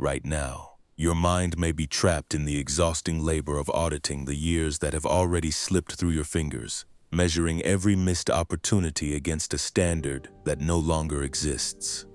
right now. Your mind may be trapped in the exhausting labor of auditing the years that have already slipped through your fingers, measuring every missed opportunity against a standard that no longer exists.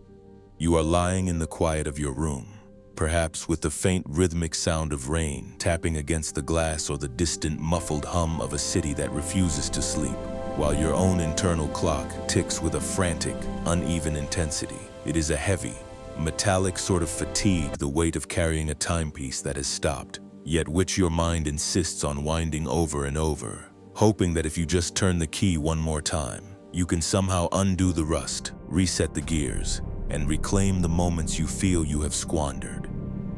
You are lying in the quiet of your room, perhaps with the faint rhythmic sound of rain tapping against the glass or the distant muffled hum of a city that refuses to sleep, while your own internal clock ticks with a frantic, uneven intensity. It is a heavy, metallic sort of fatigue, the weight of carrying a timepiece that has stopped, yet which your mind insists on winding over and over, hoping that if you just turn the key one more time, you can somehow undo the rust, reset the gears, and reclaim the moments you feel you have squandered.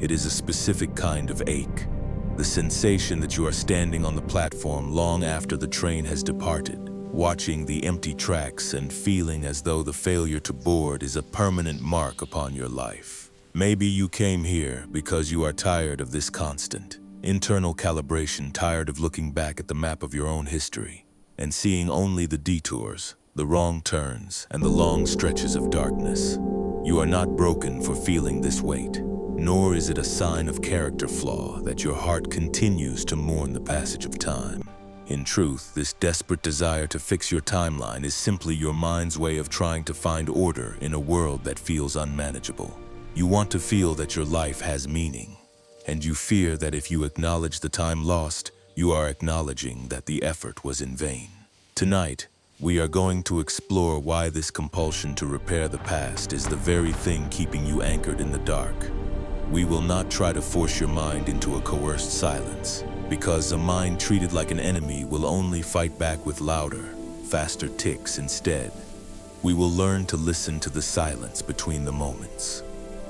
It is a specific kind of ache, the sensation that you are standing on the platform long after the train has departed, watching the empty tracks and feeling as though the failure to board is a permanent mark upon your life. Maybe you came here because you are tired of this constant internal calibration, tired of looking back at the map of your own history and seeing only the detours, the wrong turns, and the long stretches of darkness. You are not broken for feeling this weight, nor is it a sign of character flaw that your heart continues to mourn the passage of time. In truth, this desperate desire to fix your timeline is simply your mind's way of trying to find order in a world that feels unmanageable. You want to feel that your life has meaning, and you fear that if you acknowledge the time lost, you are acknowledging that the effort was in vain. Tonight, we are going to explore why this compulsion to repair the past is the very thing keeping you anchored in the dark. We will not try to force your mind into a coerced silence, because a mind treated like an enemy will only fight back with louder, faster ticks instead. We will learn to listen to the silence between the moments.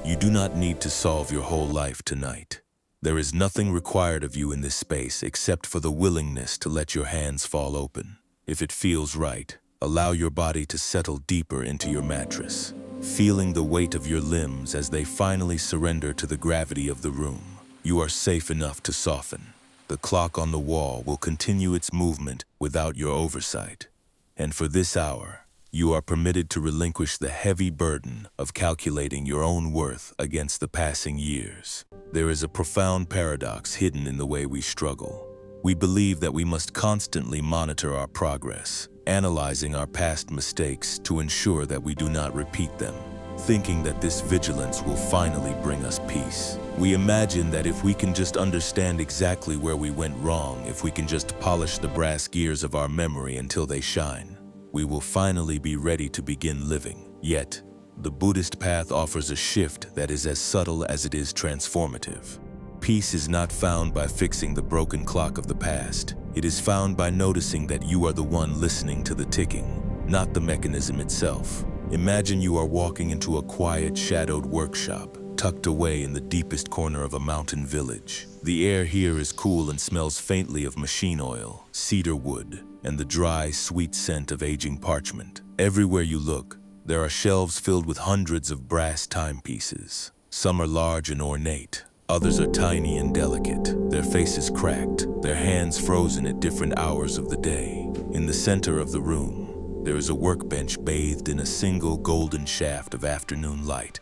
You do not need to solve your whole life tonight. There is nothing required of you in this space except for the willingness to let your hands fall open. If it feels right, allow your body to settle deeper into your mattress, feeling the weight of your limbs as they finally surrender to the gravity of the room. You are safe enough to soften. The clock on the wall will continue its movement without your oversight. And for this hour, you are permitted to relinquish the heavy burden of calculating your own worth against the passing years. There is a profound paradox hidden in the way we struggle. We believe that we must constantly monitor our progress, analyzing our past mistakes to ensure that we do not repeat them, thinking that this vigilance will finally bring us peace. We imagine that if we can just understand exactly where we went wrong, if we can just polish the brass gears of our memory until they shine, we will finally be ready to begin living. Yet, the Buddhist path offers a shift that is as subtle as it is transformative. Peace is not found by fixing the broken clock of the past. It is found by noticing that you are the one listening to the ticking, not the mechanism itself. Imagine you are walking into a quiet, shadowed workshop, tucked away in the deepest corner of a mountain village. The air here is cool and smells faintly of machine oil, cedar wood, and the dry, sweet scent of aging parchment. Everywhere you look, there are shelves filled with hundreds of brass timepieces. Some are large and ornate. Others are tiny and delicate, their faces cracked, their hands frozen at different hours of the day. In the center of the room, there is a workbench bathed in a single golden shaft of afternoon light.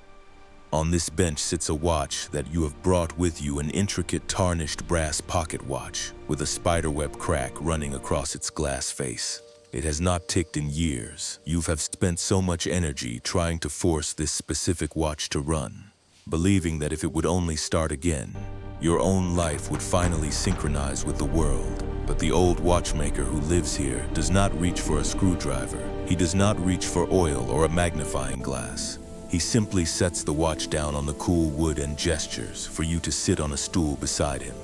On this bench sits a watch that you have brought with you, an intricate tarnished brass pocket watch with a spiderweb crack running across its glass face. It has not ticked in years. You have spent so much energy trying to force this specific watch to run, believing that if it would only start again, your own life would finally synchronize with the world. But the old watchmaker who lives here does not reach for a screwdriver. He does not reach for oil or a magnifying glass. He simply sets the watch down on the cool wood and gestures for you to sit on a stool beside him.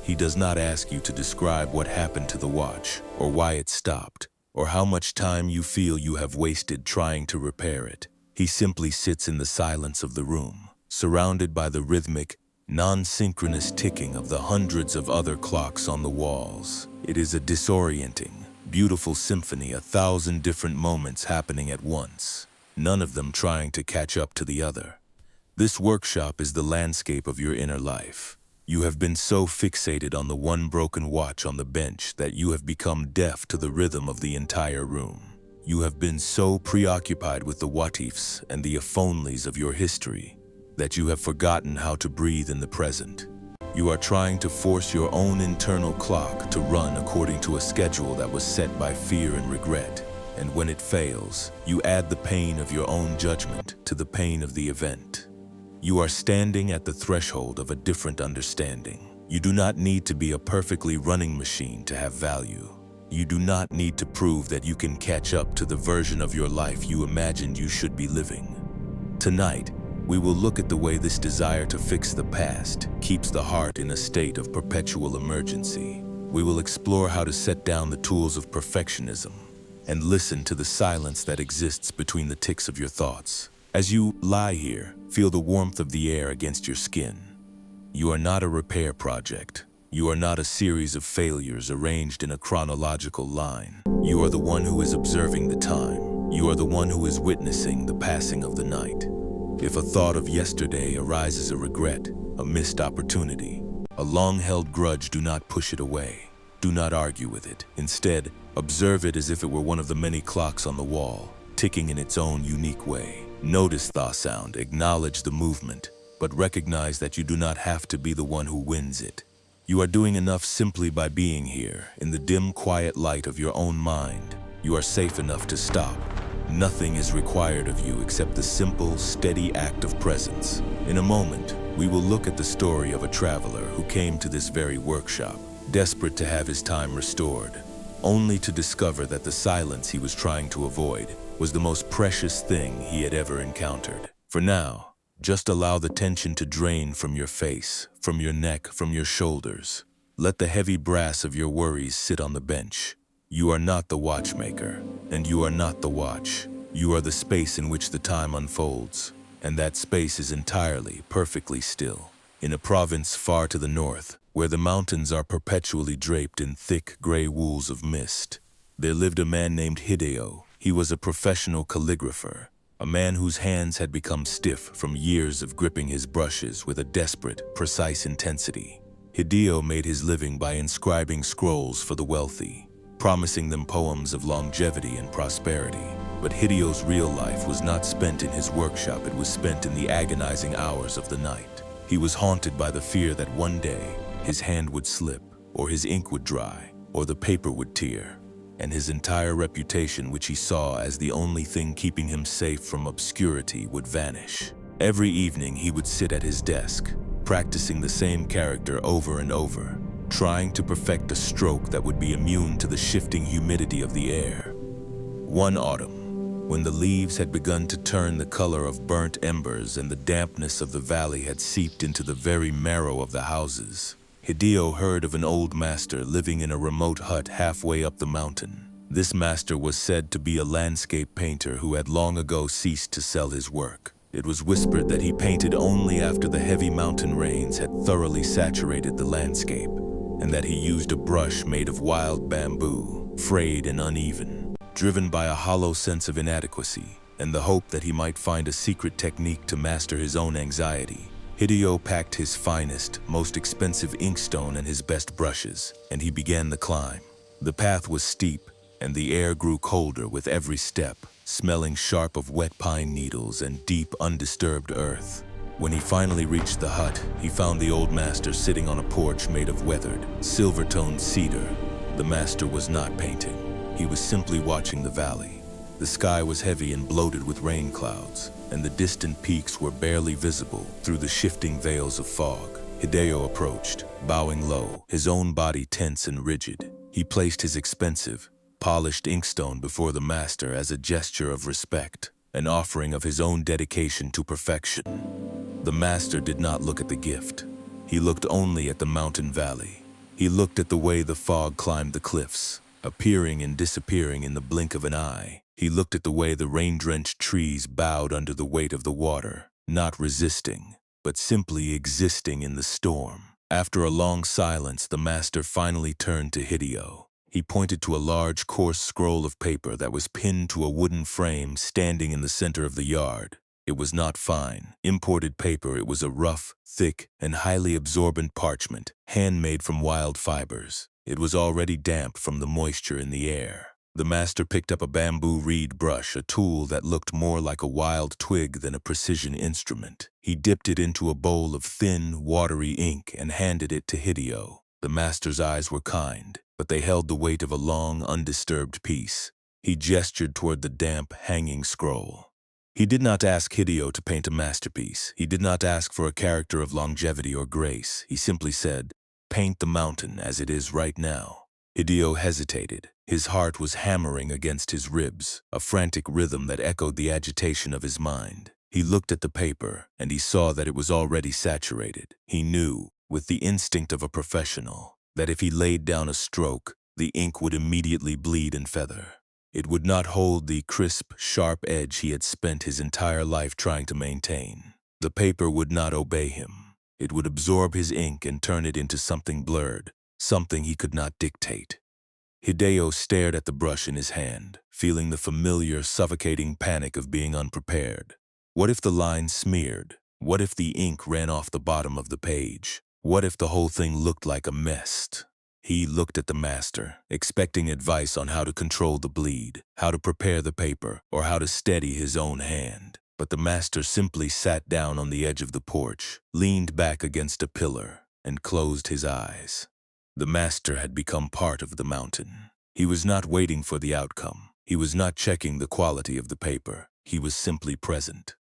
He does not ask you to describe what happened to the watch, or why it stopped, or how much time you feel you have wasted trying to repair it. He simply sits in the silence of the room, surrounded by the rhythmic, non-synchronous ticking of the hundreds of other clocks on the walls. It is a disorienting, beautiful symphony, 1,000 different moments happening at once, none of them trying to catch up to the other. This workshop is the landscape of your inner life. You have been so fixated on the one broken watch on the bench that you have become deaf to the rhythm of the entire room. You have been so preoccupied with the what-ifs and the if-onlys of your history that you have forgotten how to breathe in the present. You are trying to force your own internal clock to run according to a schedule that was set by fear and regret. And when it fails, you add the pain of your own judgment to the pain of the event. You are standing at the threshold of a different understanding. You do not need to be a perfectly running machine to have value. You do not need to prove that you can catch up to the version of your life you imagined you should be living. Tonight, we will look at the way this desire to fix the past keeps the heart in a state of perpetual emergency. We will explore how to set down the tools of perfectionism and listen to the silence that exists between the ticks of your thoughts. As you lie here, feel the warmth of the air against your skin. You are not a repair project. You are not a series of failures arranged in a chronological line. You are the one who is observing the time. You are the one who is witnessing the passing of the night. If a thought of yesterday arises a regret, a missed opportunity, a long-held grudge, do not push it away. Do not argue with it. Instead, observe it as if it were one of the many clocks on the wall, ticking in its own unique way. Notice the sound, acknowledge the movement, but recognize that you do not have to be the one who wins it. You are doing enough simply by being here, in the dim, quiet light of your own mind. You are safe enough to stop. Nothing is required of you except the simple, steady act of presence. In a moment, we will look at the story of a traveler who came to this very workshop, desperate to have his time restored, only to discover that the silence he was trying to avoid was the most precious thing he had ever encountered. For now, just allow the tension to drain from your face, from your neck, from your shoulders. Let the heavy brass of your worries sit on the bench. You are not the watchmaker, and you are not the watch. You are the space in which the time unfolds, and that space is entirely, perfectly still. In a province far to the north, where the mountains are perpetually draped in thick gray wools of mist, there lived a man named Hideo. He was a professional calligrapher, a man whose hands had become stiff from years of gripping his brushes with a desperate, precise intensity. Hideo made his living by inscribing scrolls for the wealthy, promising them poems of longevity and prosperity. But Hideo's real life was not spent in his workshop, it was spent in the agonizing hours of the night. He was haunted by the fear that one day his hand would slip, or his ink would dry, or the paper would tear, and his entire reputation, which he saw as the only thing keeping him safe from obscurity, would vanish. Every evening he would sit at his desk, practicing the same character over and over, trying to perfect a stroke that would be immune to the shifting humidity of the air. One autumn, when the leaves had begun to turn the color of burnt embers and the dampness of the valley had seeped into the very marrow of the houses, Hideo heard of an old master living in a remote hut halfway up the mountain. This master was said to be a landscape painter who had long ago ceased to sell his work. It was whispered that he painted only after the heavy mountain rains had thoroughly saturated the landscape, and that he used a brush made of wild bamboo, frayed and uneven. Driven by a hollow sense of inadequacy and the hope that he might find a secret technique to master his own anxiety, Hideo packed his finest, most expensive inkstone and his best brushes, and he began the climb. The path was steep, and the air grew colder with every step, smelling sharp of wet pine needles and deep, undisturbed earth. When he finally reached the hut, he found the old master sitting on a porch made of weathered, silver-toned cedar. The master was not painting. He was simply watching the valley. The sky was heavy and bloated with rain clouds, and the distant peaks were barely visible through the shifting veils of fog. Hideo approached, bowing low, his own body tense and rigid. He placed his expensive, polished inkstone before the master as a gesture of respect, an offering of his own dedication to perfection. The master did not look at the gift. He looked only at the mountain valley. He looked at the way the fog climbed the cliffs, appearing and disappearing in the blink of an eye. He looked at the way the rain-drenched trees bowed under the weight of the water, not resisting, but simply existing in the storm. After a long silence, the master finally turned to Hideo. He pointed to a large, coarse scroll of paper that was pinned to a wooden frame standing in the center of the yard. It was not fine, imported paper. It was a rough, thick, and highly absorbent parchment, handmade from wild fibers. It was already damp from the moisture in the air. The master picked up a bamboo reed brush, a tool that looked more like a wild twig than a precision instrument. He dipped it into a bowl of thin, watery ink and handed it to Hideo. The master's eyes were kind, but they held the weight of a long, undisturbed piece. He gestured toward the damp, hanging scroll. He did not ask Hideo to paint a masterpiece. He did not ask for a character of longevity or grace. He simply said, "Paint the mountain as it is right now." Hideo hesitated. His heart was hammering against his ribs, a frantic rhythm that echoed the agitation of his mind. He looked at the paper, and he saw that it was already saturated. He knew, with the instinct of a professional, that if he laid down a stroke, the ink would immediately bleed and feather. It would not hold the crisp, sharp edge he had spent his entire life trying to maintain. The paper would not obey him. It would absorb his ink and turn it into something blurred, something he could not dictate. Hideo stared at the brush in his hand, feeling the familiar, suffocating panic of being unprepared. What if the line smeared? What if the ink ran off the bottom of the page? What if the whole thing looked like a mess? He looked at the master, expecting advice on how to control the bleed, how to prepare the paper, or how to steady his own hand. But the master simply sat down on the edge of the porch, leaned back against a pillar, and closed his eyes. The master had become part of the mountain. He was not waiting for the outcome. He was not checking the quality of the paper. He was simply present.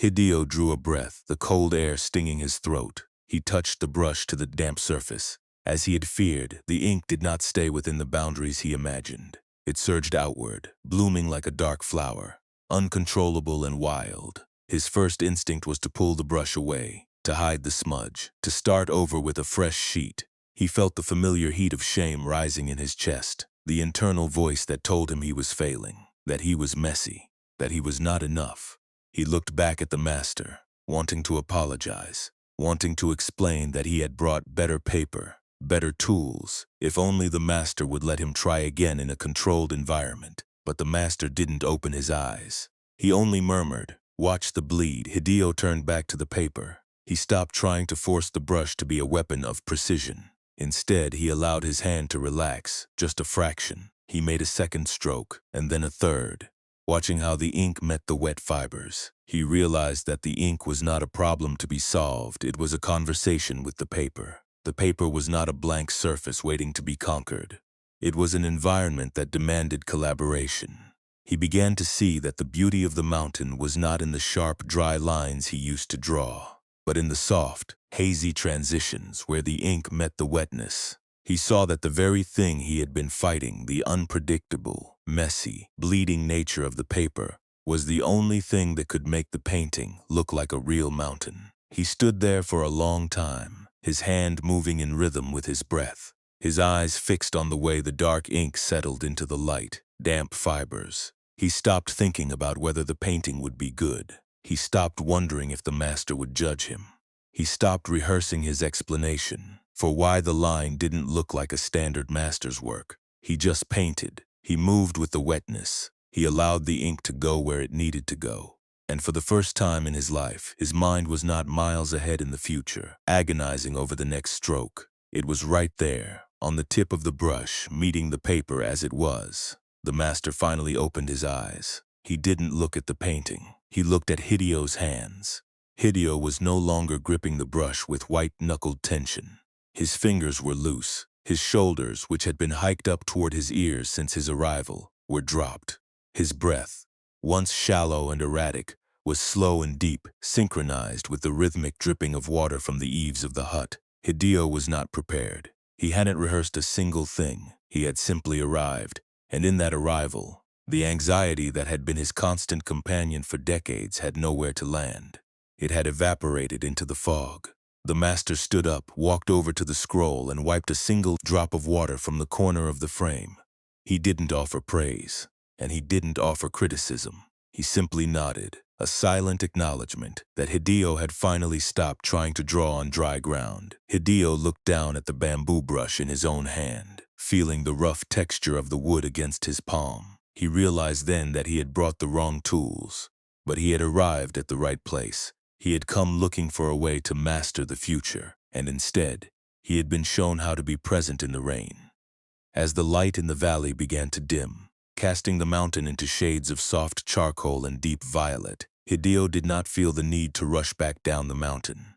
Hideo drew a breath, the cold air stinging his throat. He touched the brush to the damp surface. As he had feared, the ink did not stay within the boundaries he imagined. It surged outward, blooming like a dark flower, uncontrollable and wild. His first instinct was to pull the brush away, to hide the smudge, to start over with a fresh sheet. He felt the familiar heat of shame rising in his chest, the internal voice that told him he was failing, that he was messy, that he was not enough. He looked back at the master, wanting to apologize, wanting to explain that he had brought better paper, better tools, if only the master would let him try again in a controlled environment. But the master didn't open his eyes. He only murmured, "Watch the bleed." Hideo turned back to the paper. He stopped trying to force the brush to be a weapon of precision. Instead, he allowed his hand to relax, just a fraction. He made a second stroke, and then a third. Watching how the ink met the wet fibers, he realized that the ink was not a problem to be solved. It was a conversation with the paper. The paper was not a blank surface waiting to be conquered. It was an environment that demanded collaboration. He began to see that the beauty of the mountain was not in the sharp, dry lines he used to draw, but in the soft, hazy transitions where the ink met the wetness. He saw that the very thing he had been fighting, the unpredictable, messy, bleeding nature of the paper, was the only thing that could make the painting look like a real mountain. He stood there for a long time, his hand moving in rhythm with his breath, his eyes fixed on the way the dark ink settled into the light, damp fibers. He stopped thinking about whether the painting would be good. He stopped wondering if the master would judge him. He stopped rehearsing his explanation for why the line didn't look like a standard master's work. He just painted. He moved with the wetness. He allowed the ink to go where it needed to go. And for the first time in his life, his mind was not miles ahead in the future, agonizing over the next stroke. It was right there, on the tip of the brush, meeting the paper as it was. The master finally opened his eyes. He didn't look at the painting. He looked at Hideo's hands. Hideo was no longer gripping the brush with white-knuckled tension. His fingers were loose. His shoulders, which had been hiked up toward his ears since his arrival, were dropped. His breath, once shallow and erratic, was slow and deep, synchronized with the rhythmic dripping of water from the eaves of the hut. Hideo was not prepared. He hadn't rehearsed a single thing. He had simply arrived, and in that arrival, the anxiety that had been his constant companion for decades had nowhere to land. It had evaporated into the fog. The master stood up, walked over to the scroll, and wiped a single drop of water from the corner of the frame. He didn't offer praise, and he didn't offer criticism. He simply nodded, a silent acknowledgement that Hideo had finally stopped trying to draw on dry ground. Hideo looked down at the bamboo brush in his own hand, feeling the rough texture of the wood against his palm. He realized then that he had brought the wrong tools, but he had arrived at the right place. He had come looking for a way to master the future, and instead, he had been shown how to be present in the rain. As the light in the valley began to dim, casting the mountain into shades of soft charcoal and deep violet. Hideo did not feel the need to rush back down the mountain.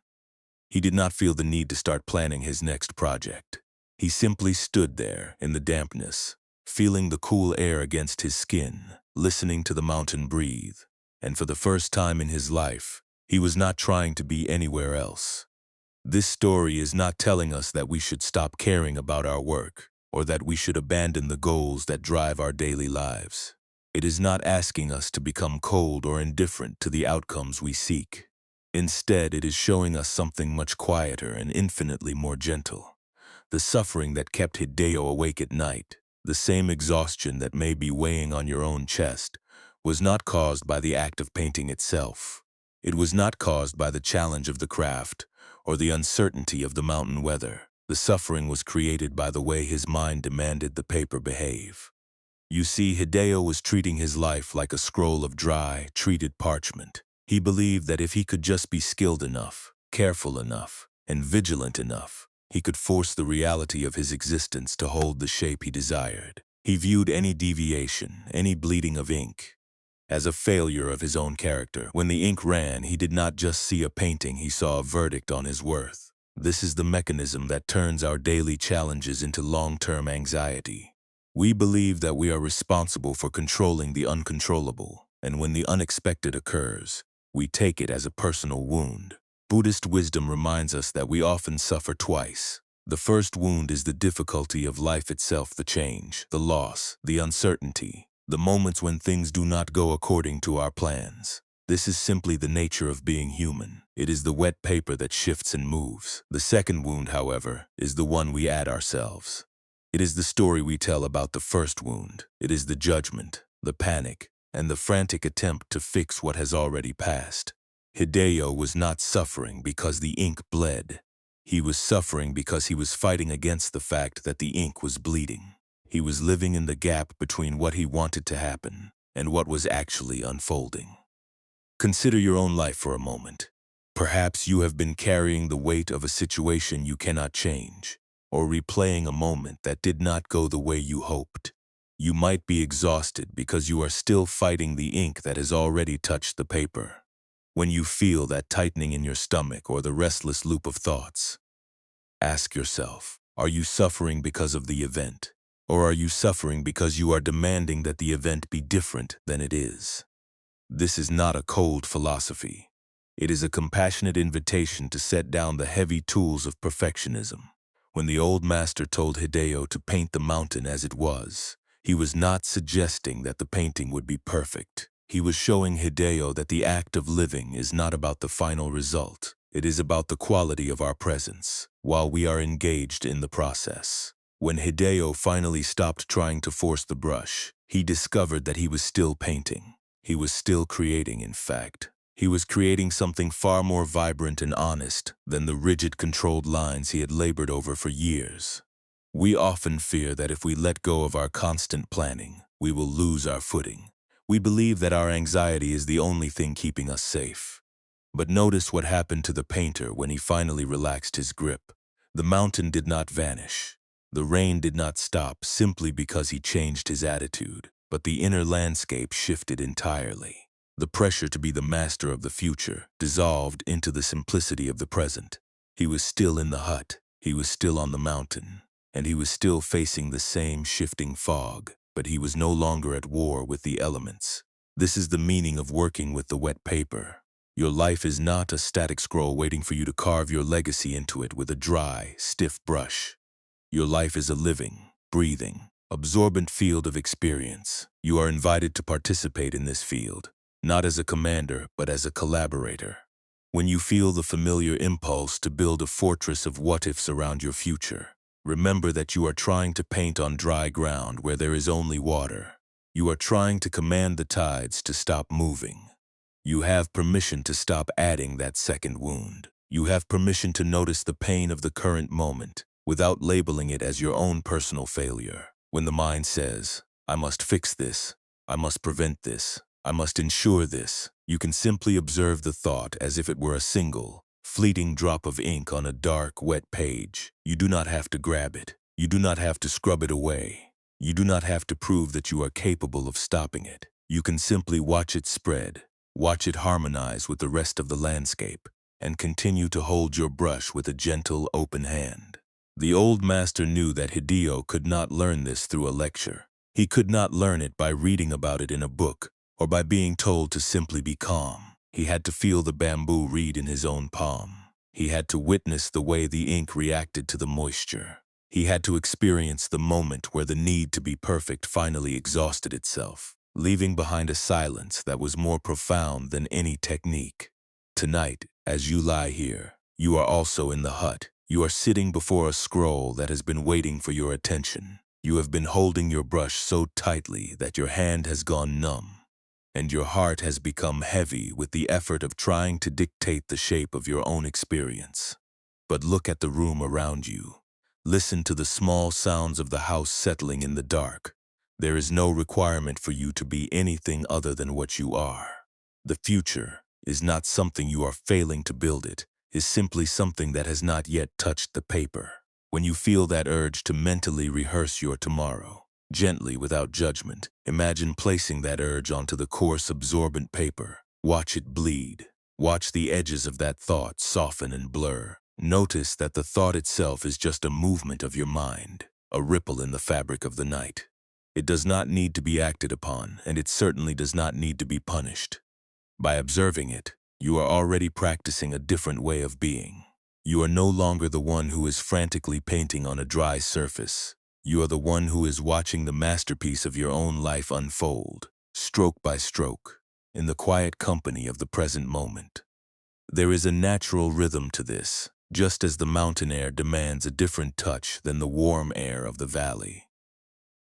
He did not feel the need to start planning his next project. He simply stood there in the dampness, feeling the cool air against his skin, listening to the mountain breathe. And for the first time in his life, he was not trying to be anywhere else. This story is not telling us that we should stop caring about our work, or that we should abandon the goals that drive our daily lives. It is not asking us to become cold or indifferent to the outcomes we seek. Instead, it is showing us something much quieter and infinitely more gentle. The suffering that kept Hideo awake at night, the same exhaustion that may be weighing on your own chest, was not caused by the act of painting itself. It was not caused by the challenge of the craft or the uncertainty of the mountain weather. The suffering was created by the way his mind demanded the paper behave. You see, Hideo was treating his life like a scroll of dry, treated parchment. He believed that if he could just be skilled enough, careful enough, and vigilant enough, he could force the reality of his existence to hold the shape he desired. He viewed any deviation, any bleeding of ink, as a failure of his own character. When the ink ran, he did not just see a painting, he saw a verdict on his worth. This is the mechanism that turns our daily challenges into long-term anxiety. We believe that we are responsible for controlling the uncontrollable, and when the unexpected occurs, we take it as a personal wound. Buddhist wisdom reminds us that we often suffer twice. The first wound is the difficulty of life itself, the change, the loss, the uncertainty, the moments when things do not go according to our plans. This is simply the nature of being human. It is the wet paper that shifts and moves. The second wound, however, is the one we add ourselves. It is the story we tell about the first wound. It is the judgment, the panic, and the frantic attempt to fix what has already passed. Hideo was not suffering because the ink bled. He was suffering because he was fighting against the fact that the ink was bleeding. He was living in the gap between what he wanted to happen and what was actually unfolding. Consider your own life for a moment. Perhaps you have been carrying the weight of a situation you cannot change, or replaying a moment that did not go the way you hoped. You might be exhausted because you are still fighting the ink that has already touched the paper. When you feel that tightening in your stomach or the restless loop of thoughts, ask yourself, are you suffering because of the event? Or are you suffering because you are demanding that the event be different than it is? This is not a cold philosophy. It is a compassionate invitation to set down the heavy tools of perfectionism. When the old master told Hideo to paint the mountain as it was, he was not suggesting that the painting would be perfect. He was showing Hideo that the act of living is not about the final result. It is about the quality of our presence while we are engaged in the process. When Hideo finally stopped trying to force the brush, he discovered that he was still painting. He was still creating, in fact. He was creating something far more vibrant and honest than the rigid, controlled lines he had labored over for years. We often fear that if we let go of our constant planning, we will lose our footing. We believe that our anxiety is the only thing keeping us safe. But notice what happened to the painter when he finally relaxed his grip. The mountain did not vanish. The rain did not stop simply because he changed his attitude, but the inner landscape shifted entirely. The pressure to be the master of the future dissolved into the simplicity of the present. He was still in the hut, he was still on the mountain, and he was still facing the same shifting fog, but he was no longer at war with the elements. This is the meaning of working with the wet paper. Your life is not a static scroll waiting for you to carve your legacy into it with a dry, stiff brush. Your life is a living, breathing, absorbent field of experience. You are invited to participate in this field, not as a commander, but as a collaborator. When you feel the familiar impulse to build a fortress of what-ifs around your future, remember that you are trying to paint on dry ground where there is only water. You are trying to command the tides to stop moving. You have permission to stop adding that second wound. You have permission to notice the pain of the current moment without labeling it as your own personal failure. When the mind says, I must fix this, I must prevent this, I must ensure this, you can simply observe the thought as if it were a single, fleeting drop of ink on a dark, wet page. You do not have to grab it. You do not have to scrub it away. You do not have to prove that you are capable of stopping it. You can simply watch it spread, watch it harmonize with the rest of the landscape, and continue to hold your brush with a gentle, open hand. The old master knew that Hideo could not learn this through a lecture. He could not learn it by reading about it in a book or by being told to simply be calm. He had to feel the bamboo reed in his own palm. He had to witness the way the ink reacted to the moisture. He had to experience the moment where the need to be perfect finally exhausted itself, leaving behind a silence that was more profound than any technique. Tonight, as you lie here, you are also in the hut. You are sitting before a scroll that has been waiting for your attention. You have been holding your brush so tightly that your hand has gone numb, and your heart has become heavy with the effort of trying to dictate the shape of your own experience. But look at the room around you. Listen to the small sounds of the house settling in the dark. There is no requirement for you to be anything other than what you are. The future is not something you are failing to build, it is simply something that has not yet touched the paper. When you feel that urge to mentally rehearse your tomorrow, gently, without judgment, imagine placing that urge onto the coarse, absorbent paper. Watch it bleed. Watch the edges of that thought soften and blur. Notice that the thought itself is just a movement of your mind, a ripple in the fabric of the night. It does not need to be acted upon, and it certainly does not need to be punished. By observing it, you are already practicing a different way of being. You are no longer the one who is frantically painting on a dry surface. You are the one who is watching the masterpiece of your own life unfold, stroke by stroke, in the quiet company of the present moment. There is a natural rhythm to this, just as the mountain air demands a different touch than the warm air of the valley.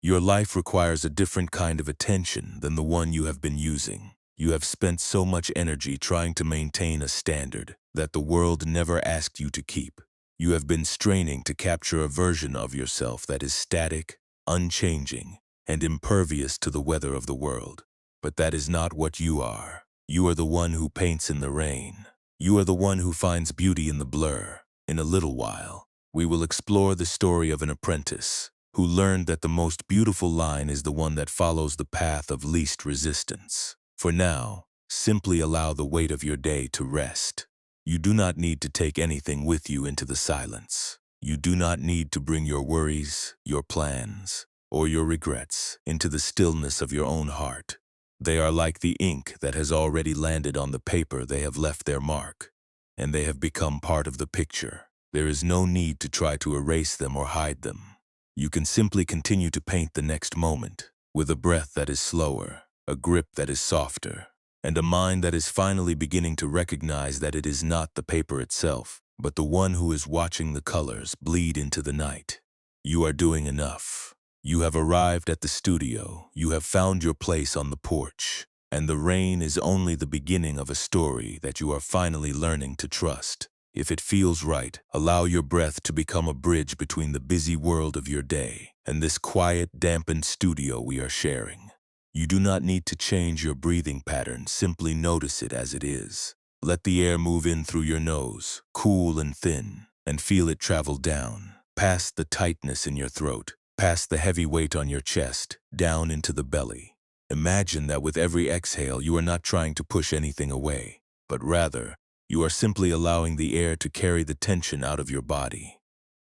Your life requires a different kind of attention than the one you have been using. You have spent so much energy trying to maintain a standard that the world never asked you to keep. You have been straining to capture a version of yourself that is static, unchanging, and impervious to the weather of the world. But that is not what you are. You are the one who paints in the rain. You are the one who finds beauty in the blur. In a little while, we will explore the story of an apprentice who learned that the most beautiful line is the one that follows the path of least resistance. For now, simply allow the weight of your day to rest. You do not need to take anything with you into the silence. You do not need to bring your worries, your plans, or your regrets into the stillness of your own heart. They are like the ink that has already landed on the paper. They have left their mark, and they have become part of the picture. There is no need to try to erase them or hide them. You can simply continue to paint the next moment with a breath that is slower, a grip that is softer, and a mind that is finally beginning to recognize that it is not the paper itself, but the one who is watching the colors bleed into the night. You are doing enough. You have arrived at the studio. You have found your place on the porch, and the rain is only the beginning of a story that you are finally learning to trust. If it feels right, allow your breath to become a bridge between the busy world of your day and this quiet, dampened studio we are sharing. You do not need to change your breathing pattern, simply notice it as it is. Let the air move in through your nose, cool and thin, and feel it travel down, past the tightness in your throat, past the heavy weight on your chest, down into the belly. Imagine that with every exhale you are not trying to push anything away, but rather, you are simply allowing the air to carry the tension out of your body,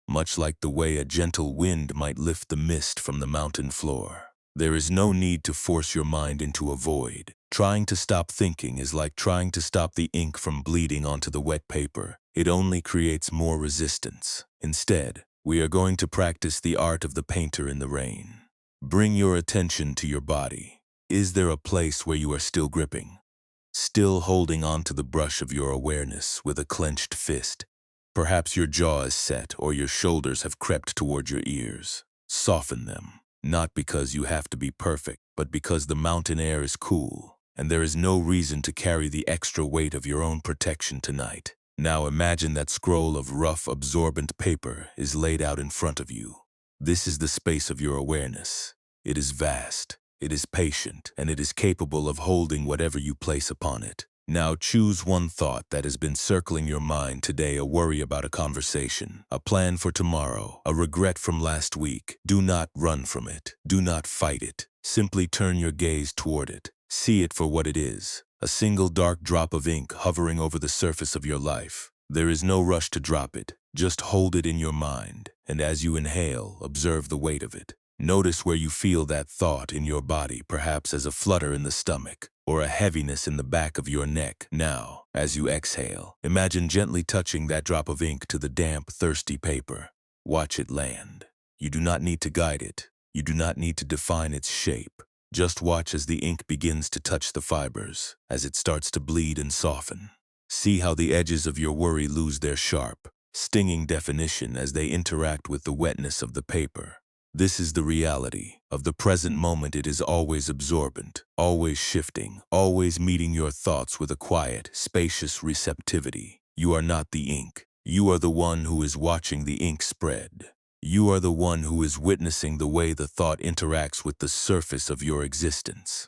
much like the way a gentle wind might lift the mist from the mountain floor. There is no need to force your mind into a void. Trying to stop thinking is like trying to stop the ink from bleeding onto the wet paper. It only creates more resistance. Instead, we are going to practice the art of the painter in the rain. Bring your attention to your body. Is there a place where you are still gripping? Still holding on to the brush of your awareness with a clenched fist? Perhaps your jaw is set or your shoulders have crept toward your ears. Soften them, not because you have to be perfect, but because the mountain air is cool, and there is no reason to carry the extra weight of your own protection tonight. Now imagine that scroll of rough, absorbent paper is laid out in front of you. This is the space of your awareness. It is vast. It is patient, and it is capable of holding whatever you place upon it. Now choose one thought that has been circling your mind today, a worry about a conversation, a plan for tomorrow, a regret from last week. Do not run from it. Do not fight it. Simply turn your gaze toward it. See it for what it is, a single dark drop of ink hovering over the surface of your life. There is no rush to drop it. Just hold it in your mind, and as you inhale, observe the weight of it. Notice where you feel that thought in your body, perhaps as a flutter in the stomach or a heaviness in the back of your neck. Now, as you exhale, imagine gently touching that drop of ink to the damp, thirsty paper. Watch it land. You do not need to guide it. You do not need to define its shape. Just watch as the ink begins to touch the fibers, as it starts to bleed and soften. See how the edges of your worry lose their sharp, stinging definition as they interact with the wetness of the paper. This is the reality of the present moment. It is always absorbent, always shifting, always meeting your thoughts with a quiet, spacious receptivity. You are not the ink. You are the one who is watching the ink spread. You are the one who is witnessing the way the thought interacts with the surface of your existence.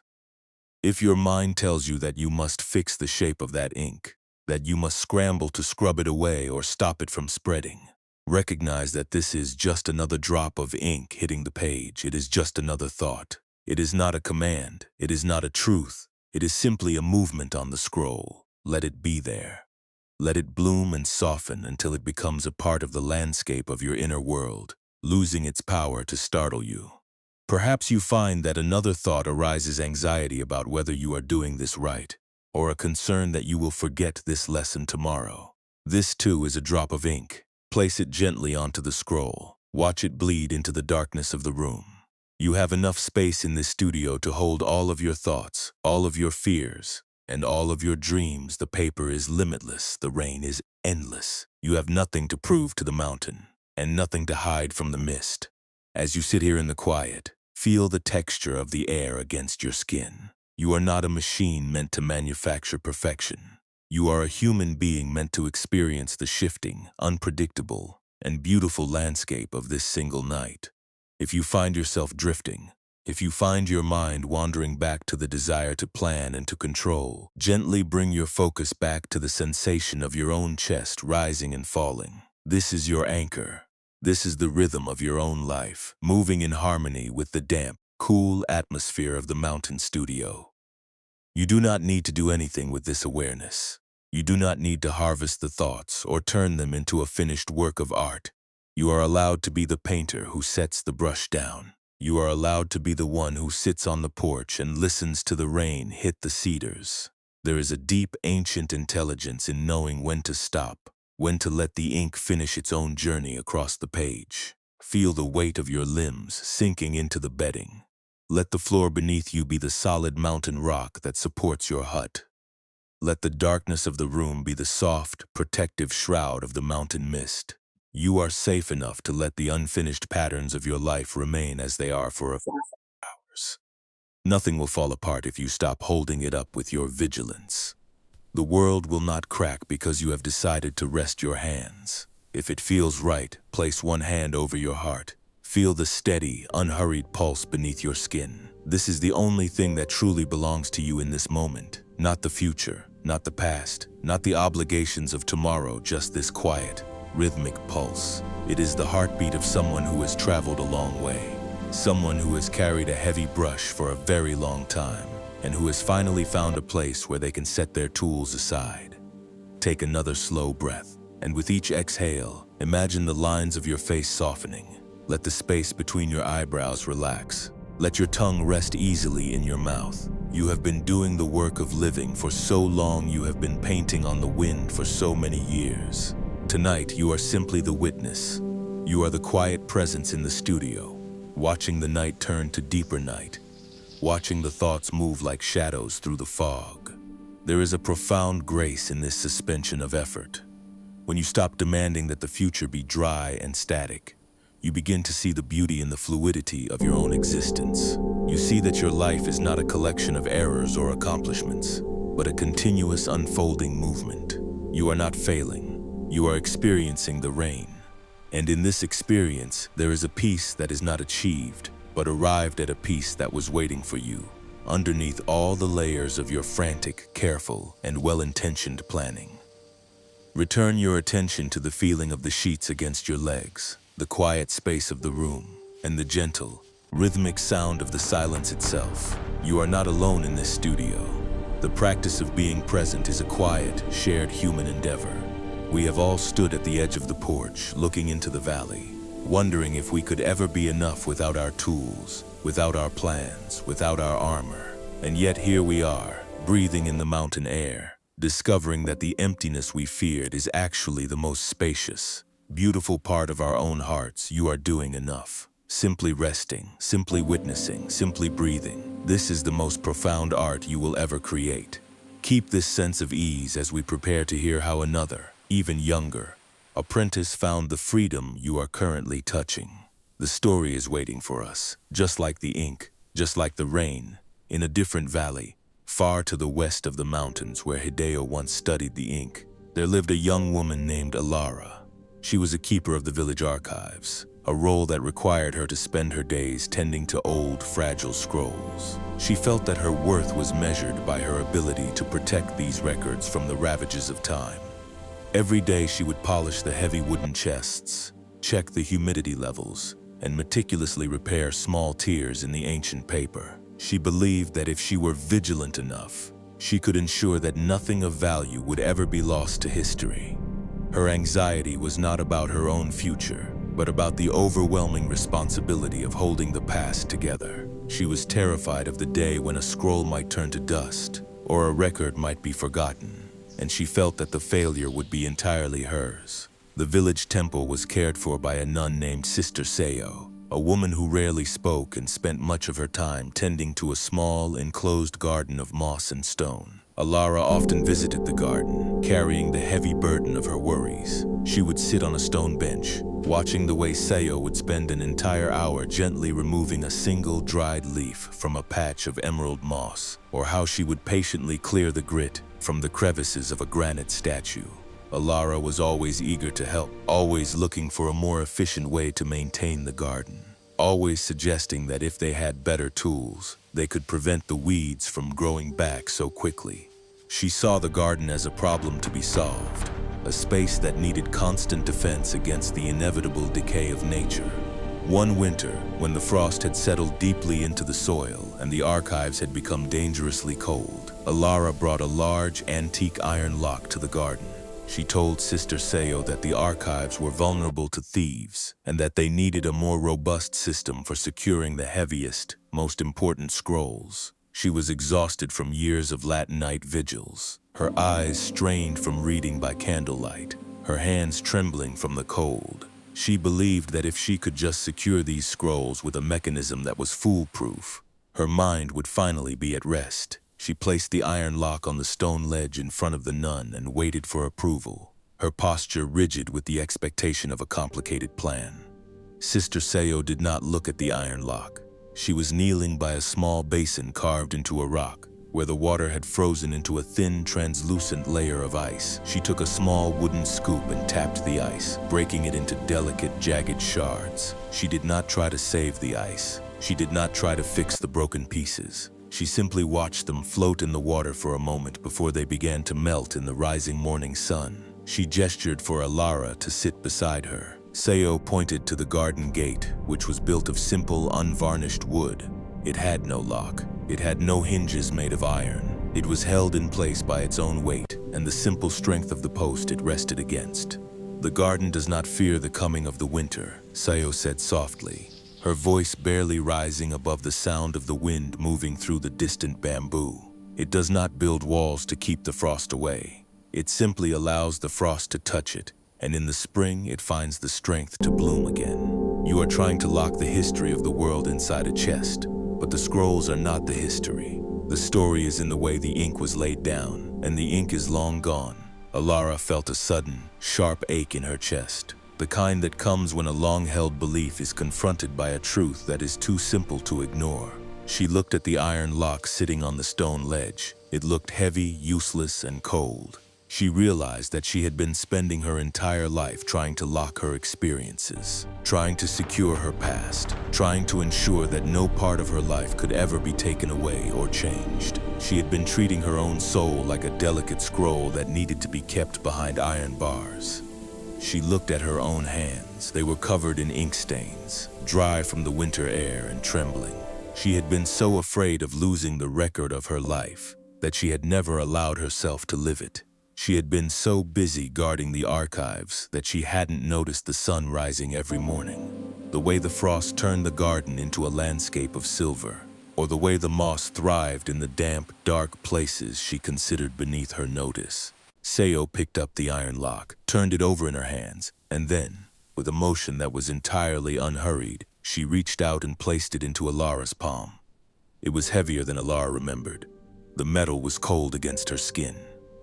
If your mind tells you that you must fix the shape of that ink, that you must scramble to scrub it away or stop it from spreading, recognize that this is just another drop of ink hitting the page. It is just another thought. It is not a command. It is not a truth. It is simply a movement on the scroll. Let it be there. Let it bloom and soften until it becomes a part of the landscape of your inner world, losing its power to startle you. Perhaps you find that another thought arises, anxiety about whether you are doing this right, or a concern that you will forget this lesson tomorrow. This too is a drop of ink. Place it gently onto the scroll. Watch it bleed into the darkness of the room. You have enough space in this studio to hold all of your thoughts, all of your fears, and all of your dreams. The paper is limitless. The rain is endless. You have nothing to prove to the mountain, and nothing to hide from the mist. As you sit here in the quiet, feel the texture of the air against your skin. You are not a machine meant to manufacture perfection. You are a human being meant to experience the shifting, unpredictable, and beautiful landscape of this single night. If you find yourself drifting, if you find your mind wandering back to the desire to plan and to control, gently bring your focus back to the sensation of your own chest rising and falling. This is your anchor. This is the rhythm of your own life, moving in harmony with the damp, cool atmosphere of the mountain studio. You do not need to do anything with this awareness. You do not need to harvest the thoughts or turn them into a finished work of art. You are allowed to be the painter who sets the brush down. You are allowed to be the one who sits on the porch and listens to the rain hit the cedars. There is a deep, ancient intelligence in knowing when to stop, when to let the ink finish its own journey across the page. Feel the weight of your limbs sinking into the bedding. Let the floor beneath you be the solid mountain rock that supports your hut. Let the darkness of the room be the soft, protective shroud of the mountain mist. You are safe enough to let the unfinished patterns of your life remain as they are for a few hours. Nothing will fall apart if you stop holding it up with your vigilance. The world will not crack because you have decided to rest your hands. If it feels right, place one hand over your heart. Feel the steady, unhurried pulse beneath your skin. This is the only thing that truly belongs to you in this moment. Not the future, not the past, not the obligations of tomorrow, just this quiet, rhythmic pulse. It is the heartbeat of someone who has traveled a long way. Someone who has carried a heavy brush for a very long time, and who has finally found a place where they can set their tools aside. Take another slow breath, and with each exhale, imagine the lines of your face softening. Let the space between your eyebrows relax. Let your tongue rest easily in your mouth. You have been doing the work of living for so long. You have been painting on the wind for so many years. Tonight, you are simply the witness. You are the quiet presence in the studio, watching the night turn to deeper night, watching the thoughts move like shadows through the fog. There is a profound grace in this suspension of effort. When you stop demanding that the future be dry and static, you begin to see the beauty in the fluidity of your own existence. You see that your life is not a collection of errors or accomplishments, but a continuous unfolding movement. You are not failing. You are experiencing the rain. And in this experience, there is a peace that is not achieved, but arrived at a peace that was waiting for you. underneath all the layers of your frantic, careful, and well-intentioned planning. Return your attention to the feeling of the sheets against your legs, the quiet space of the room, and the gentle, rhythmic sound of the silence itself. You are not alone in this studio. The practice of being present is a quiet, shared human endeavor. We have all stood at the edge of the porch, looking into the valley, wondering if we could ever be enough without our tools, without our plans, without our armor. And yet here we are, breathing in the mountain air, discovering that the emptiness we feared is actually the most spacious, beautiful part of our own hearts. You are doing enough. Simply resting, simply witnessing, simply breathing. This is the most profound art you will ever create. Keep this sense of ease as we prepare to hear how another, even younger, apprentice found the freedom you are currently touching. The story is waiting for us, just like the ink, just like the rain, in a different valley, far to the west of the mountains where Hideo once studied the ink. There lived a young woman named Alara. She was a keeper of the village archives, a role that required her to spend her days tending to old, fragile scrolls. She felt that her worth was measured by her ability to protect these records from the ravages of time. Every day she would polish the heavy wooden chests, check the humidity levels, and meticulously repair small tears in the ancient paper. She believed that if she were vigilant enough, she could ensure that nothing of value would ever be lost to history. Her anxiety was not about her own future, but about the overwhelming responsibility of holding the past together. She was terrified of the day when a scroll might turn to dust, or a record might be forgotten, and she felt that the failure would be entirely hers. The village temple was cared for by a nun named Sister Seyo, a woman who rarely spoke and spent much of her time tending to a small, enclosed garden of moss and stone. Alara often visited the garden, carrying the heavy burden of her worries. She would sit on a stone bench, watching the way Seyo would spend an entire hour gently removing a single dried leaf from a patch of emerald moss, or how she would patiently clear the grit from the crevices of a granite statue. Alara was always eager to help, always looking for a more efficient way to maintain the garden, always suggesting that if they had better tools, they could prevent the weeds from growing back so quickly. She saw the garden as a problem to be solved, a space that needed constant defense against the inevitable decay of nature. One winter, when the frost had settled deeply into the soil and the archives had become dangerously cold, Alara brought a large, antique iron lock to the garden. She told Sister Seyo that the archives were vulnerable to thieves and that they needed a more robust system for securing the heaviest, most important scrolls. She was exhausted from years of Latin-night vigils, her eyes strained from reading by candlelight, her hands trembling from the cold. She believed that if she could just secure these scrolls with a mechanism that was foolproof, her mind would finally be at rest. She placed the iron lock on the stone ledge in front of the nun and waited for approval, her posture rigid with the expectation of a complicated plan. Sister Seyo did not look at the iron lock. She was kneeling by a small basin carved into a rock, where the water had frozen into a thin, translucent layer of ice. She took a small wooden scoop and tapped the ice, breaking it into delicate, jagged shards. She did not try to save the ice. She did not try to fix the broken pieces. She simply watched them float in the water for a moment before they began to melt in the rising morning sun. She gestured for Alara to sit beside her. Seyo pointed to the garden gate, which was built of simple, unvarnished wood. It had no lock. It had no hinges made of iron. It was held in place by its own weight and the simple strength of the post it rested against. "The garden does not fear the coming of the winter," Seyo said softly, her voice barely rising above the sound of the wind moving through the distant bamboo. "It does not build walls to keep the frost away. It simply allows the frost to touch it, and in the spring it finds the strength to bloom again. You are trying to lock the history of the world inside a chest, but the scrolls are not the history. The story is in the way the ink was laid down, and the ink is long gone." Alara felt a sudden, sharp ache in her chest, the kind that comes when a long-held belief is confronted by a truth that is too simple to ignore. She looked at the iron lock sitting on the stone ledge. It looked heavy, useless, and cold. She realized that she had been spending her entire life trying to lock her experiences, trying to secure her past, trying to ensure that no part of her life could ever be taken away or changed. She had been treating her own soul like a delicate scroll that needed to be kept behind iron bars. She looked at her own hands. They were covered in ink stains, dry from the winter air and trembling. She had been so afraid of losing the record of her life that she had never allowed herself to live it. She had been so busy guarding the archives that she hadn't noticed the sun rising every morning, the way the frost turned the garden into a landscape of silver, or the way the moss thrived in the damp, dark places she considered beneath her notice. Sayo picked up the iron lock, turned it over in her hands, and then, with a motion that was entirely unhurried, she reached out and placed it into Alara's palm. It was heavier than Alara remembered. The metal was cold against her skin.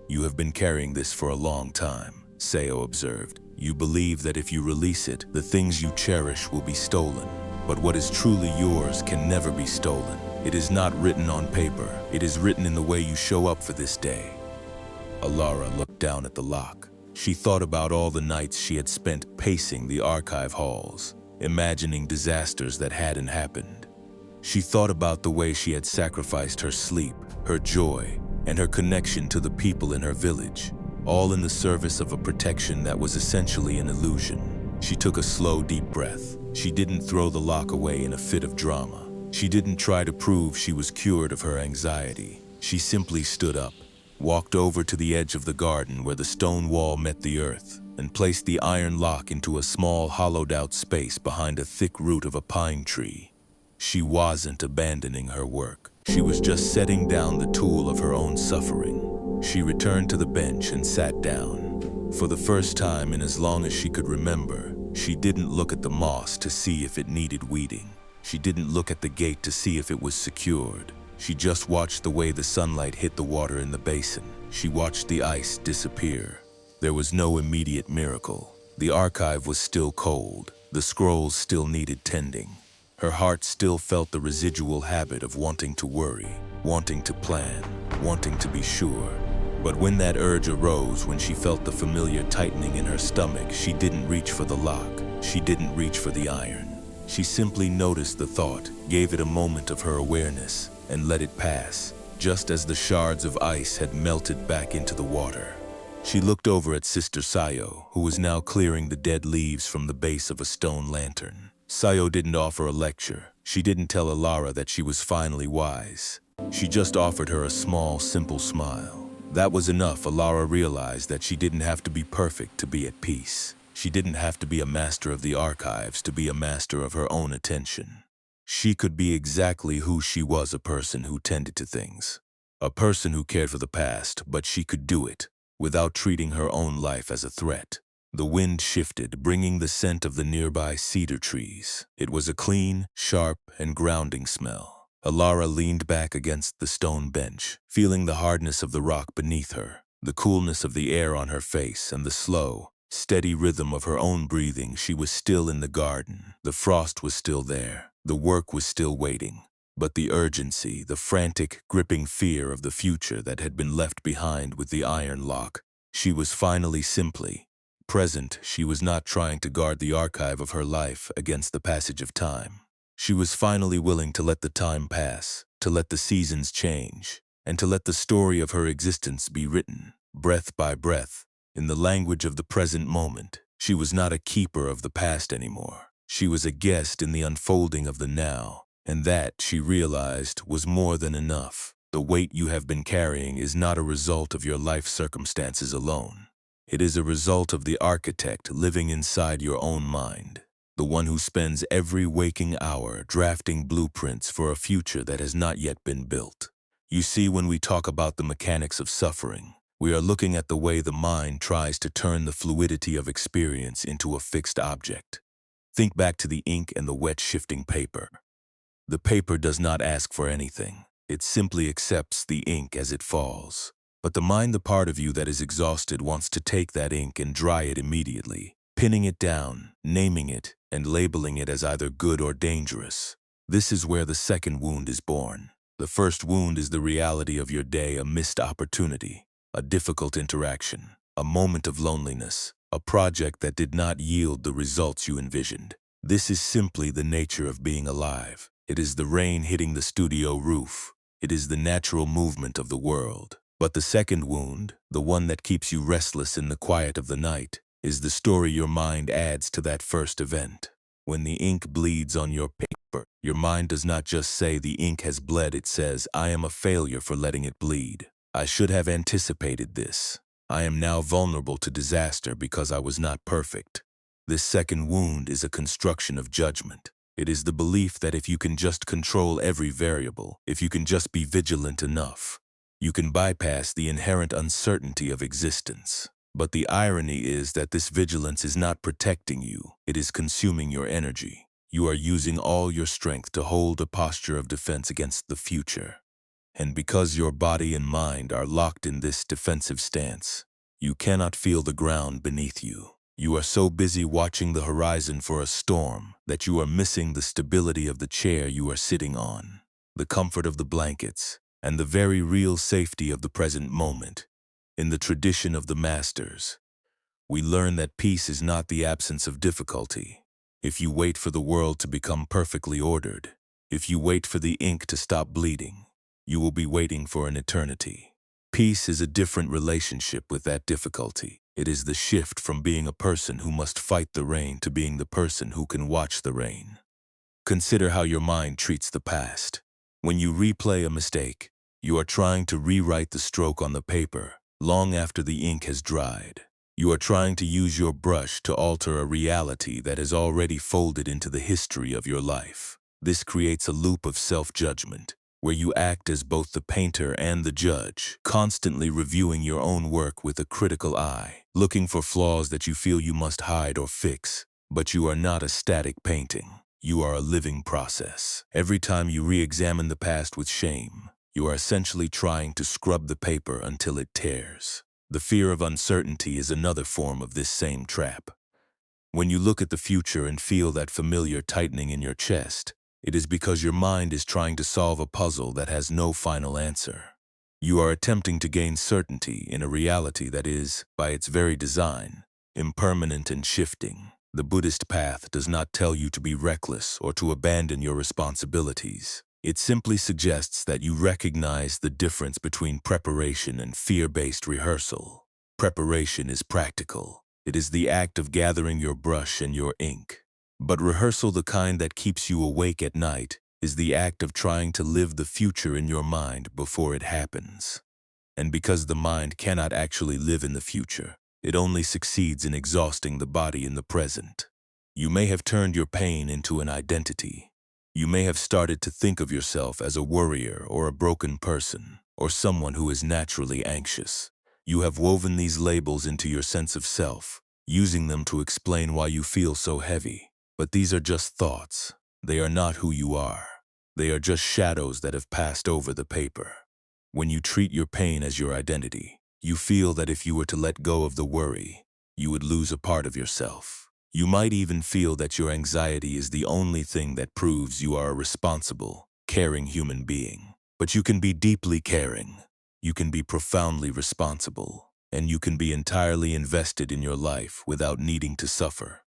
"You have been carrying this for a long time," Sayo observed. "You believe that if you release it, the things you cherish will be stolen. But what is truly yours can never be stolen. It is not written on paper. It is written in the way you show up for this day." Alara looked down at the lock. She thought about all the nights she had spent pacing the archive halls, imagining disasters that hadn't happened. She thought about the way she had sacrificed her sleep, her joy, and her connection to the people in her village, all in the service of a protection that was essentially an illusion. She took a slow, deep breath. She didn't throw the lock away in a fit of drama. She didn't try to prove she was cured of her anxiety. She simply stood up, walked over to the edge of the garden where the stone wall met the earth, and placed the iron lock into a small, hollowed-out space behind a thick root of a pine tree. She wasn't abandoning her work. She was just setting down the tool of her own suffering. She returned to the bench and sat down. For the first time in as long as she could remember, she didn't look at the moss to see if it needed weeding. She didn't look at the gate to see if it was secured. She just watched the way the sunlight hit the water in the basin. She watched the ice disappear. There was no immediate miracle. The archive was still cold. The scrolls still needed tending. Her heart still felt the residual habit of wanting to worry, wanting to plan, wanting to be sure. But when that urge arose, when she felt the familiar tightening in her stomach, she didn't reach for the lock. She didn't reach for the iron. She simply noticed the thought, gave it a moment of her awareness, and let it pass, just as the shards of ice had melted back into the water. She looked over at Sister Sayo, who was now clearing the dead leaves from the base of a stone lantern. Sayo didn't offer a lecture. She didn't tell Alara that she was finally wise. She just offered her a small, simple smile. That was enough. Alara realized that she didn't have to be perfect to be at peace. She didn't have to be a master of the archives to be a master of her own attention. She could be exactly who she was, a person who tended to things. A person who cared for the past, but she could do it without treating her own life as a threat. The wind shifted, bringing the scent of the nearby cedar trees. It was a clean, sharp, and grounding smell. Alara leaned back against the stone bench, feeling the hardness of the rock beneath her, the coolness of the air on her face, and the slow, steady rhythm of her own breathing. She was still in the garden. The frost was still there. The work was still waiting. But the urgency, the frantic, gripping fear of the future that had been left behind with the iron lock, she was finally simply present. She was not trying to guard the archive of her life against the passage of time. She was finally willing to let the time pass, to let the seasons change, and to let the story of her existence be written, breath by breath, in the language of the present moment. She was not a keeper of the past anymore. She was a guest in the unfolding of the now, and that, she realized, was more than enough. The weight you have been carrying is not a result of your life circumstances alone. It is a result of the architect living inside your own mind, the one who spends every waking hour drafting blueprints for a future that has not yet been built. You see, when we talk about the mechanics of suffering, we are looking at the way the mind tries to turn the fluidity of experience into a fixed object. Think back to the ink and the wet, shifting paper. The paper does not ask for anything. It simply accepts the ink as it falls. But the mind, the part of you that is exhausted, wants to take that ink and dry it immediately, pinning it down, naming it, and labeling it as either good or dangerous. This is where the second wound is born. The first wound is the reality of your day, a missed opportunity, a difficult interaction, a moment of loneliness, a project that did not yield the results you envisioned. This is simply the nature of being alive. It is the rain hitting the studio roof. It is the natural movement of the world. But the second wound, the one that keeps you restless in the quiet of the night, is the story your mind adds to that first event. When the ink bleeds on your paper, your mind does not just say the ink has bled, it says, I am a failure for letting it bleed. I should have anticipated this. I am now vulnerable to disaster because I was not perfect. This second wound is a construction of judgment. It is the belief that if you can just control every variable, if you can just be vigilant enough, you can bypass the inherent uncertainty of existence. But the irony is that this vigilance is not protecting you, it is consuming your energy. You are using all your strength to hold a posture of defense against the future. And because your body and mind are locked in this defensive stance, you cannot feel the ground beneath you. You are so busy watching the horizon for a storm that you are missing the stability of the chair you are sitting on, the comfort of the blankets, and the very real safety of the present moment. In the tradition of the masters, we learn that peace is not the absence of difficulty. If you wait for the world to become perfectly ordered, if you wait for the ink to stop bleeding, you will be waiting for an eternity. Peace is a different relationship with that difficulty. It is the shift from being a person who must fight the rain to being the person who can watch the rain. Consider how your mind treats the past. When you replay a mistake, you are trying to rewrite the stroke on the paper long after the ink has dried. You are trying to use your brush to alter a reality that has already folded into the history of your life. This creates a loop of self-judgment, where you act as both the painter and the judge, constantly reviewing your own work with a critical eye, looking for flaws that you feel you must hide or fix. But you are not a static painting. You are a living process. Every time you re-examine the past with shame, you are essentially trying to scrub the paper until it tears. The fear of uncertainty is another form of this same trap. When you look at the future and feel that familiar tightening in your chest, it is because your mind is trying to solve a puzzle that has no final answer. You are attempting to gain certainty in a reality that is, by its very design, impermanent and shifting. The Buddhist path does not tell you to be reckless or to abandon your responsibilities. It simply suggests that you recognize the difference between preparation and fear-based rehearsal. Preparation is practical. It is the act of gathering your brush and your ink. But rehearsal, the kind that keeps you awake at night, is the act of trying to live the future in your mind before it happens. And because the mind cannot actually live in the future, it only succeeds in exhausting the body in the present. You may have turned your pain into an identity. You may have started to think of yourself as a worrier or a broken person, or someone who is naturally anxious. You have woven these labels into your sense of self, using them to explain why you feel so heavy. But these are just thoughts. They are not who you are. They are just shadows that have passed over the paper. When you treat your pain as your identity, you feel that if you were to let go of the worry, you would lose a part of yourself. You might even feel that your anxiety is the only thing that proves you are a responsible, caring human being. But you can be deeply caring, you can be profoundly responsible, and you can be entirely invested in your life without needing to suffer.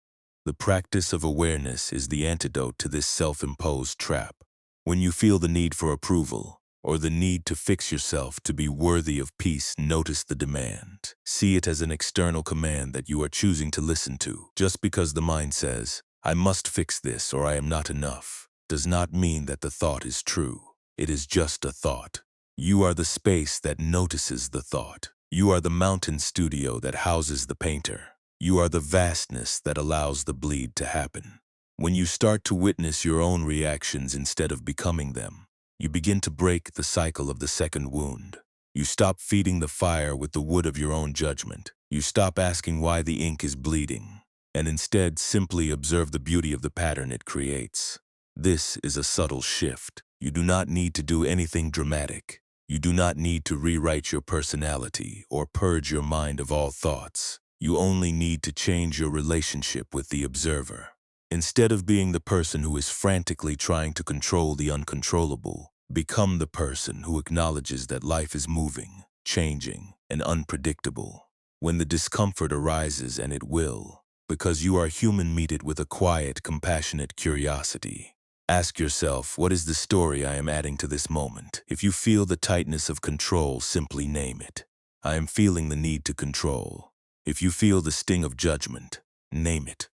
The practice of awareness is the antidote to this self-imposed trap. When you feel the need for approval, or the need to fix yourself to be worthy of peace, notice the demand. See it as an external command that you are choosing to listen to. Just because the mind says, I must fix this or I am not enough, does not mean that the thought is true. It is just a thought. You are the space that notices the thought. You are the mountain studio that houses the painter. You are the vastness that allows the bleed to happen. When you start to witness your own reactions instead of becoming them, you begin to break the cycle of the second wound. You stop feeding the fire with the wood of your own judgment. You stop asking why the ink is bleeding, and instead simply observe the beauty of the pattern it creates. This is a subtle shift. You do not need to do anything dramatic. You do not need to rewrite your personality or purge your mind of all thoughts. You only need to change your relationship with the observer. Instead of being the person who is frantically trying to control the uncontrollable, become the person who acknowledges that life is moving, changing, and unpredictable. When the discomfort arises, and it will, because you are human, meet it with a quiet, compassionate curiosity. Ask yourself, what is the story I am adding to this moment? If you feel the tightness of control, simply name it. I am feeling the need to control. If you feel the sting of judgment, name it.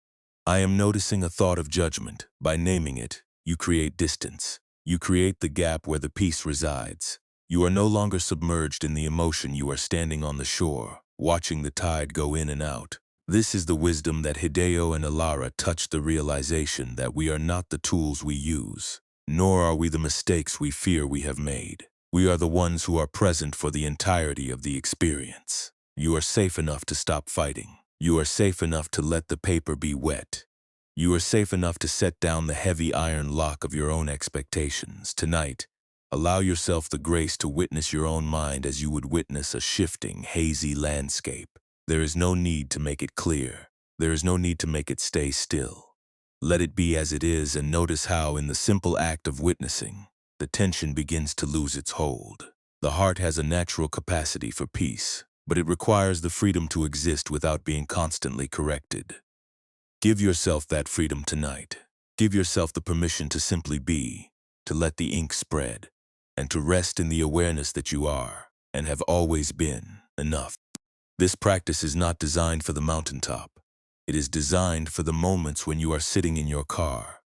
I am noticing a thought of judgment. By naming it, you create distance. You create the gap where the peace resides. You are no longer submerged in the emotion. You are standing on the shore, watching the tide go in and out. This is the wisdom that Hideo and Alara touched, the realization that we are not the tools we use, nor are we the mistakes we fear we have made. We are the ones who are present for the entirety of the experience. You are safe enough to stop fighting. You are safe enough to let the paper be wet. You are safe enough to set down the heavy iron lock of your own expectations. Tonight, allow yourself the grace to witness your own mind as you would witness a shifting, hazy landscape. There is no need to make it clear. There is no need to make it stay still. Let it be as it is, and notice how, in the simple act of witnessing, the tension begins to lose its hold. The heart has a natural capacity for peace, but it requires the freedom to exist without being constantly corrected. Give yourself that freedom tonight. Give yourself the permission to simply be, to let the ink spread, and to rest in the awareness that you are, and have always been, enough. This practice is not designed for the mountaintop. It is designed for the moments when you are sitting in your car,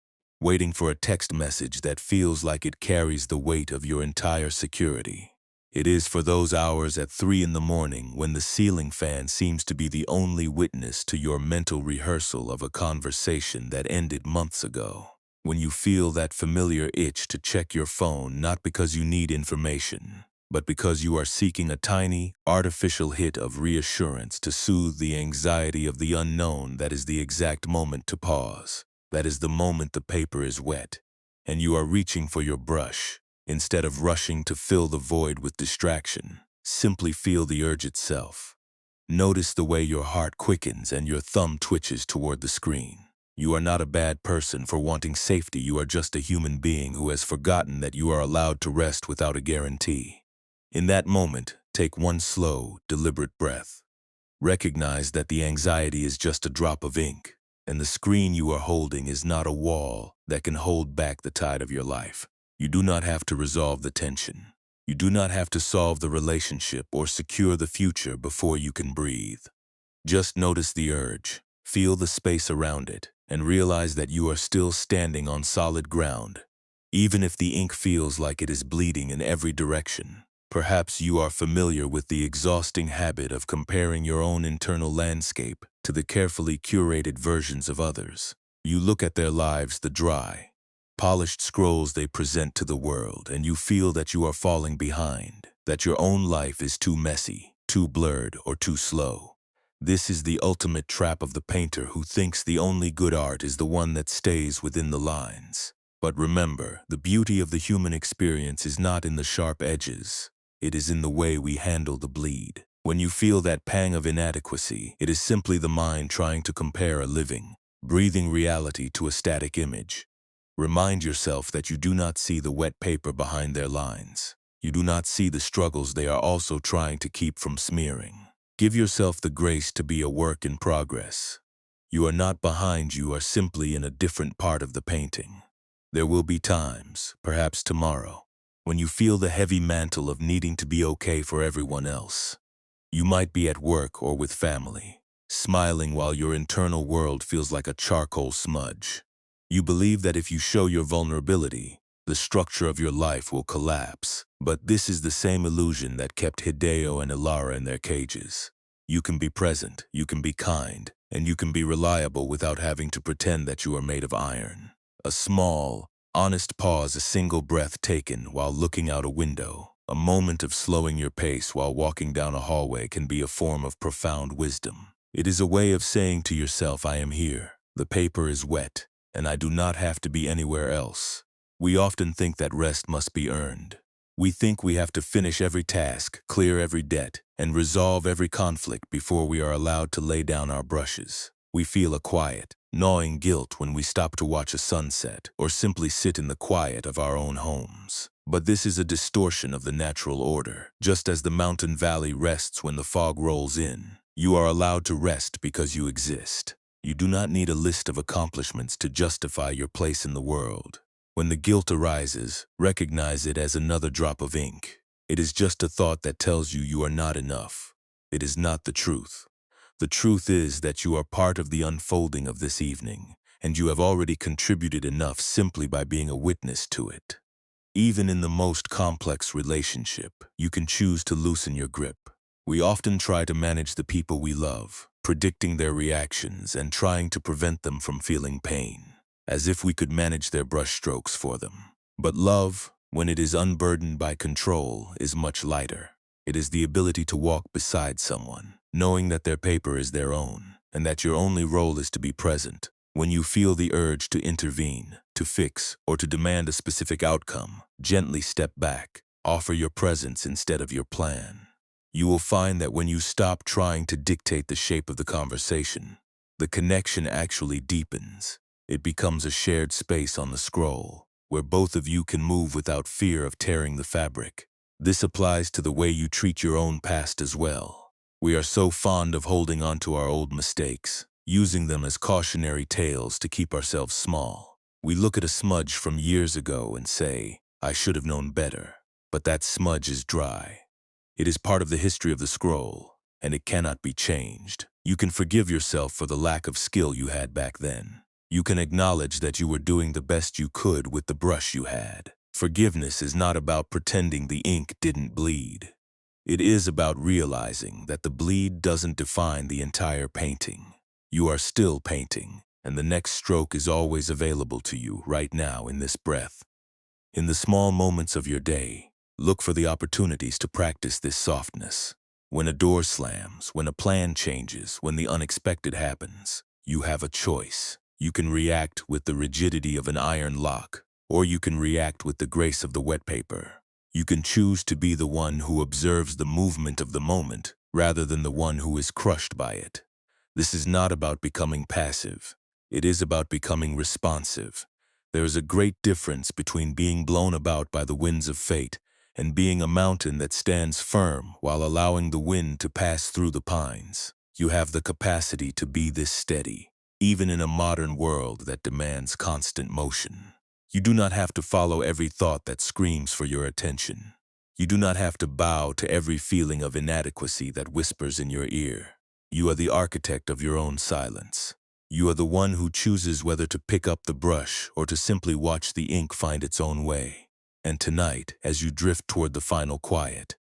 waiting for a text message that feels like it carries the weight of your entire security. It is for those hours at 3 in the morning when the ceiling fan seems to be the only witness to your mental rehearsal of a conversation that ended months ago. When you feel that familiar itch to check your phone, not because you need information, but because you are seeking a tiny, artificial hit of reassurance to soothe the anxiety of the unknown. That is the exact moment to pause. That is the moment the paper is wet, and you are reaching for your brush. Instead of rushing to fill the void with distraction, simply feel the urge itself. Notice the way your heart quickens and your thumb twitches toward the screen. You are not a bad person for wanting safety. You are just a human being who has forgotten that you are allowed to rest without a guarantee. In that moment, take one slow, deliberate breath. Recognize that the anxiety is just a drop of ink, and the screen you are holding is not a wall that can hold back the tide of your life. You do not have to resolve the tension. You do not have to solve the relationship or secure the future before you can breathe. Just notice the urge, feel the space around it, and realize that you are still standing on solid ground, even if the ink feels like it is bleeding in every direction. Perhaps you are familiar with the exhausting habit of comparing your own internal landscape to the carefully curated versions of others. You look at their lives, the dry, polished scrolls they present to the world, and you feel that you are falling behind, that your own life is too messy, too blurred, or too slow. This is the ultimate trap of the painter who thinks the only good art is the one that stays within the lines. But remember, the beauty of the human experience is not in the sharp edges. It is in the way we handle the bleed. When you feel that pang of inadequacy, it is simply the mind trying to compare a living, breathing reality to a static image. Remind yourself that you do not see the wet paper behind their lines. You do not see the struggles they are also trying to keep from smearing. Give yourself the grace to be a work in progress. You are not behind, you are simply in a different part of the painting. There will be times, perhaps tomorrow, when you feel the heavy mantle of needing to be okay for everyone else. You might be at work or with family, smiling while your internal world feels like a charcoal smudge. You believe that if you show your vulnerability, the structure of your life will collapse. But this is the same illusion that kept Hideo and Ilara in their cages. You can be present, you can be kind, and you can be reliable without having to pretend that you are made of iron. A small, honest pause, a single breath taken while looking out a window, a moment of slowing your pace while walking down a hallway can be a form of profound wisdom. It is a way of saying to yourself, I am here, the paper is wet, and I do not have to be anywhere else. We often think that rest must be earned. We think we have to finish every task, clear every debt, and resolve every conflict before we are allowed to lay down our brushes. We feel a quiet, gnawing guilt when we stop to watch a sunset or simply sit in the quiet of our own homes. But this is a distortion of the natural order. Just as the mountain valley rests when the fog rolls in, you are allowed to rest because you exist. You do not need a list of accomplishments to justify your place in the world. When the guilt arises, recognize it as another drop of ink. It is just a thought that tells you you are not enough. It is not the truth. The truth is that you are part of the unfolding of this evening, and you have already contributed enough simply by being a witness to it. Even in the most complex relationship, you can choose to loosen your grip. We often try to manage the people we love, predicting their reactions and trying to prevent them from feeling pain, as if we could manage their brushstrokes for them. But love, when it is unburdened by control, is much lighter. It is the ability to walk beside someone, knowing that their paper is their own, and that your only role is to be present. When you feel the urge to intervene, to fix, or to demand a specific outcome, gently step back. Offer your presence instead of your plan. You will find that when you stop trying to dictate the shape of the conversation, the connection actually deepens. It becomes a shared space on the scroll, where both of you can move without fear of tearing the fabric. This applies to the way you treat your own past as well. We are so fond of holding on to our old mistakes, using them as cautionary tales to keep ourselves small. We look at a smudge from years ago and say, "I should have known better." But that smudge is dry. It is part of the history of the scroll, and it cannot be changed. You can forgive yourself for the lack of skill you had back then. You can acknowledge that you were doing the best you could with the brush you had. Forgiveness is not about pretending the ink didn't bleed. It is about realizing that the bleed doesn't define the entire painting. You are still painting, and the next stroke is always available to you right now in this breath. In the small moments of your day, look for the opportunities to practice this softness. When a door slams, when a plan changes, when the unexpected happens, you have a choice. You can react with the rigidity of an iron lock, or you can react with the grace of the wet paper. You can choose to be the one who observes the movement of the moment, rather than the one who is crushed by it. This is not about becoming passive. It is about becoming responsive. There is a great difference between being blown about by the winds of fate and being a mountain that stands firm while allowing the wind to pass through the pines. You have the capacity to be this steady, even in a modern world that demands constant motion. You do not have to follow every thought that screams for your attention. You do not have to bow to every feeling of inadequacy that whispers in your ear. You are the architect of your own silence. You are the one who chooses whether to pick up the brush or to simply watch the ink find its own way. And tonight, as you drift toward the final quiet,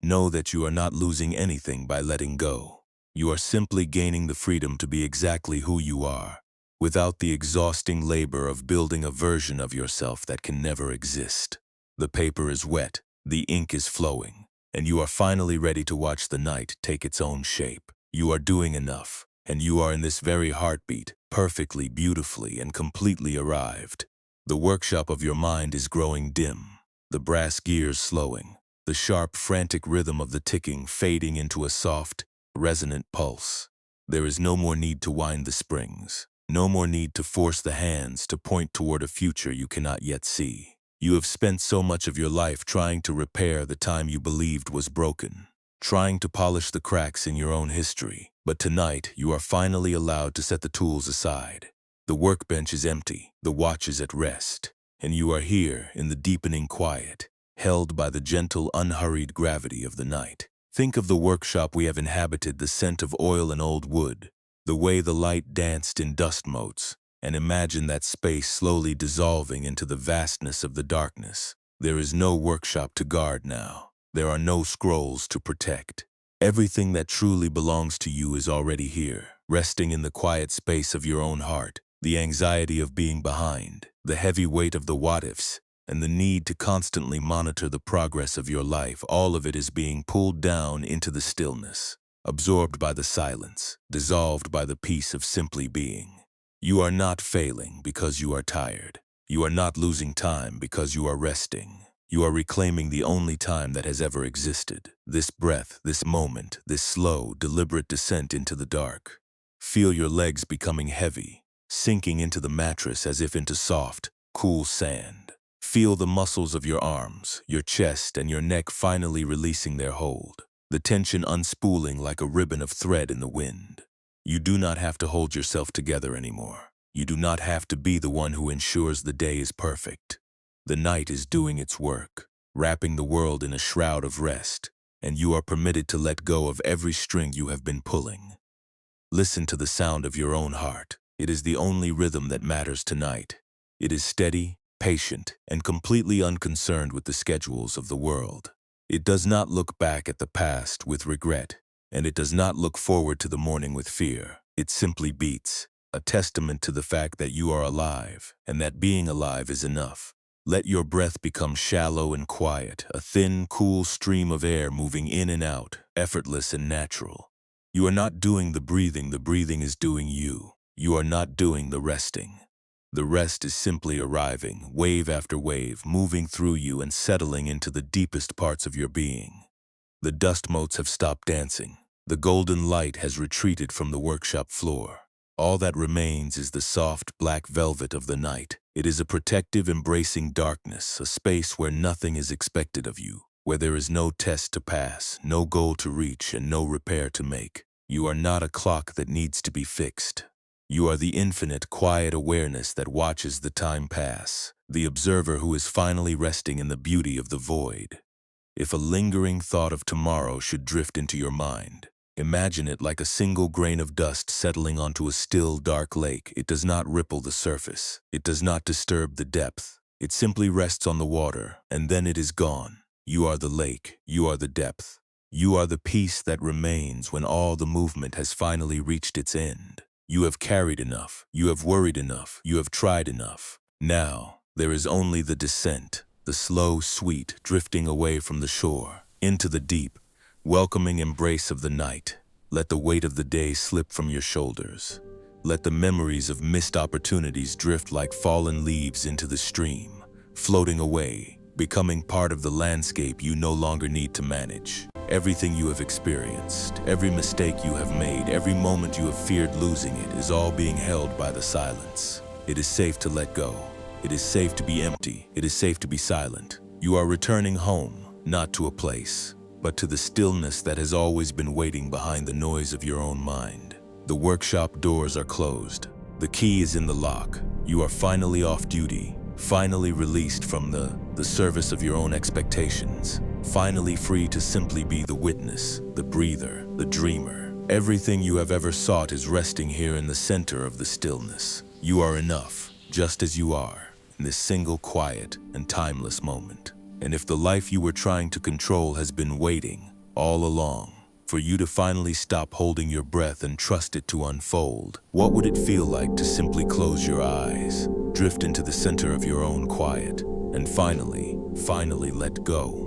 know that you are not losing anything by letting go. You are simply gaining the freedom to be exactly who you are, without the exhausting labor of building a version of yourself that can never exist. The paper is wet, the ink is flowing, and you are finally ready to watch the night take its own shape. You are doing enough, and you are in this very heartbeat, perfectly, beautifully, and completely arrived. The workshop of your mind is growing dim, the brass gears slowing, the sharp, frantic rhythm of the ticking fading into a soft, resonant pulse. There is no more need to wind the springs, no more need to force the hands to point toward a future you cannot yet see. You have spent so much of your life trying to repair the time you believed was broken, trying to polish the cracks in your own history. But tonight, you are finally allowed to set the tools aside. The workbench is empty, the watch is at rest, and you are here in the deepening quiet, held by the gentle, unhurried gravity of the night. Think of the workshop we have inhabited, the scent of oil and old wood, the way the light danced in dust motes, and imagine that space slowly dissolving into the vastness of the darkness. There is no workshop to guard now. There are no scrolls to protect. Everything that truly belongs to you is already here, resting in the quiet space of your own heart. The anxiety of being behind, the heavy weight of the what-ifs, and the need to constantly monitor the progress of your life, all of it is being pulled down into the stillness, absorbed by the silence, dissolved by the peace of simply being. You are not failing because you are tired. You are not losing time because you are resting. You are reclaiming the only time that has ever existed. This breath, this moment, this slow, deliberate descent into the dark. Feel your legs becoming heavy, sinking into the mattress as if into soft, cool sand. Feel the muscles of your arms, your chest, and your neck finally releasing their hold, the tension unspooling like a ribbon of thread in the wind. You do not have to hold yourself together anymore. You do not have to be the one who ensures the day is perfect. The night is doing its work, wrapping the world in a shroud of rest, and you are permitted to let go of every string you have been pulling. Listen to the sound of your own heart. It is the only rhythm that matters tonight. It is steady, patient, and completely unconcerned with the schedules of the world. It does not look back at the past with regret, and it does not look forward to the morning with fear. It simply beats, a testament to the fact that you are alive, and that being alive is enough. Let your breath become shallow and quiet, a thin, cool stream of air moving in and out, effortless and natural. You are not doing the breathing is doing you. You are not doing the resting. The rest is simply arriving, wave after wave, moving through you and settling into the deepest parts of your being. The dust motes have stopped dancing. The golden light has retreated from the workshop floor. All that remains is the soft, black velvet of the night. It is a protective, embracing darkness, a space where nothing is expected of you, where there is no test to pass, no goal to reach, and no repair to make. You are not a clock that needs to be fixed. You are the infinite, quiet awareness that watches the time pass, the observer who is finally resting in the beauty of the void. If a lingering thought of tomorrow should drift into your mind, imagine it like a single grain of dust settling onto a still, dark lake. It does not ripple the surface. It does not disturb the depth. It simply rests on the water, and then it is gone. You are the lake. You are the depth. You are the peace that remains when all the movement has finally reached its end. You have carried enough. You have worried enough. You have tried enough. Now, there is only the descent, the slow, sweet drifting away from the shore, into the deep, welcoming embrace of the night. Let the weight of the day slip from your shoulders. Let the memories of missed opportunities drift like fallen leaves into the stream, floating away, becoming part of the landscape you no longer need to manage. Everything you have experienced, every mistake you have made, every moment you have feared losing it is all being held by the silence. It is safe to let go. It is safe to be empty. It is safe to be silent. You are returning home, not to a place, but to the stillness that has always been waiting behind the noise of your own mind. The workshop doors are closed. The key is in the lock. You are finally off duty, finally released from the service of your own expectations, finally free to simply be the witness, the breather, the dreamer. Everything you have ever sought is resting here in the center of the stillness. You are enough, just as you are, in this single quiet and timeless moment. And if the life you were trying to control has been waiting all along for you to finally stop holding your breath and trust it to unfold, what would it feel like to simply close your eyes, drift into the center of your own quiet, and finally let go?